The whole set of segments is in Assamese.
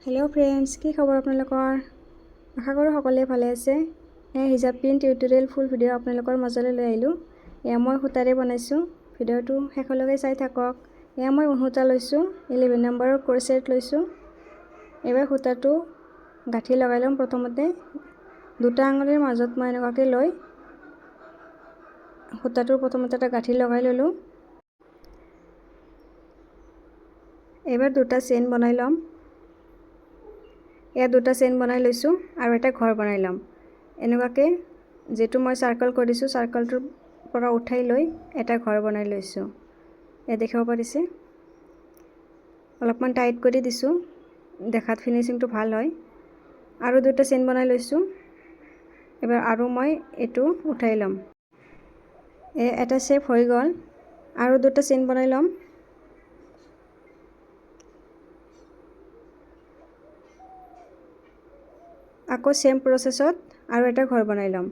हेलो फ्रेंड्स की खबर आपनलोকৰ आशा करूँ সকলোৱে ভালে আছে। হিজাব প্ৰিন্ট টিউটোৰিয়েল ফুল ভিডিও आपनलोকৰ মাজলৈ লৈ আহিলোঁ। এয়া মই সূতাৰে বনাইছোঁ। ভিডিওটো শেষলৈকে চাই থাকক। এয়া মই সূতা লৈছোঁ 11 নম্বৰৰ ক্ৰচেট লৈছোঁ। এবাৰ সূতাটো গাঁঠি লগাই লম। প্ৰথমতে দুটা আঙুলিৰ মাজত মই এনেকুৱাকৈ লৈ সূতাটোৰ প্ৰথমতে এটা গাঁঠি লগাই ললোঁ। এবাৰ দুটা চেইন বনাই লম। এয়া দুটা চেইন বনাই লৈছোঁ আৰু এটা ঘৰ বনাই লম। এনেকুৱাকৈ যেটো মই সাৰ্কেল কৰিছোঁ সাৰ্কেলটোৰ পৰা উঠাই লৈ এটা ঘৰ বনাই লৈছোঁ। এ দেখাব পাৰিছে অলপমান টাইট কৰি দিছোঁ দেখাত ফিনিশিংটো ভাল হয়। আৰু দুটা চেইন বনাই লৈছোঁ। এবাৰ আৰু মই এটো উঠাই লম। এটা শেপ হৈ গ'ল। আৰু দুটা চেইন বনাই লম। আকৌ সেম প্ৰসেছত আৰু এটা ঘৰ বনাই লম।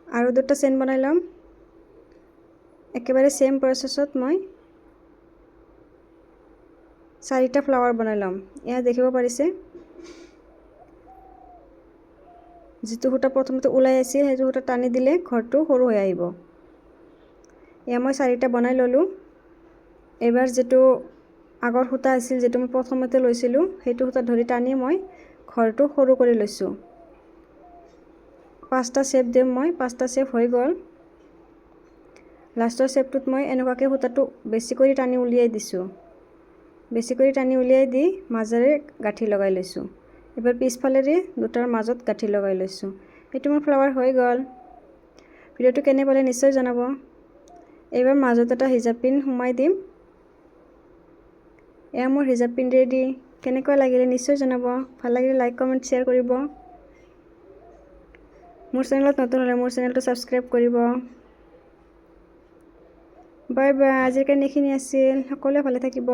আৰু দুটা চেইন বনাই লম। একেবাৰে সেম প্ৰসেছত মই চাৰিটা ফ্লাৱাৰ বনাই লম। এয়া দেখিব পাৰিছে যেটো সূতা প্ৰথমতে ওলাই আছিল সেইটো সূতা টানি দিলে ঘৰটো সৰু হৈ আহিব। এয়া মই চাৰিটা বনাই ললোঁ। এবাৰ যেটো আগৰ সূতা আছিল যেটো মই প্ৰথমতে লৈছিলোঁ সেইটো সূতা ধৰি টানি মই ঘৰটো সৰু কৰি লৈছোঁ। পাঁচটা শেপ দিম মই। পাঁচটা শেপ হৈ গ'ল। লাষ্টৰ শেপটোত মই এনেকুৱাকৈ সূতাটো বেছি কৰি টানি উলিয়াই দিছোঁ। বেছি কৰি টানি উলিয়াই দি মাজেৰে গাঁঠি লগাই লৈছোঁ। এবাৰ পিছফালেৰে দুটাৰ মাজত গাঁঠি লগাই লৈছোঁ। এইটো মোৰ ফ্লাৱাৰ হৈ গ'ল। ভিডিওটো কেনে পালে নিশ্চয় জনাব। এবাৰ মাজত এটা হিজাব পিন সোমাই দিম। এয়া মোৰ হিজাব পিন ৰেডি। কেনেকুৱা লাগিলে নিশ্চয় জনাব। ভাল লাগিলে লাইক কমেন্ট শ্বেয়াৰ কৰিব। মোৰ চেনেলত নতুন হলে মোৰ চেনেলটো সাবস্ক্ৰাইব কৰিব। Bye bye. আজিৰ কাৰণে এইখিনি আছিল। সকলোৱে ভালে থাকিব।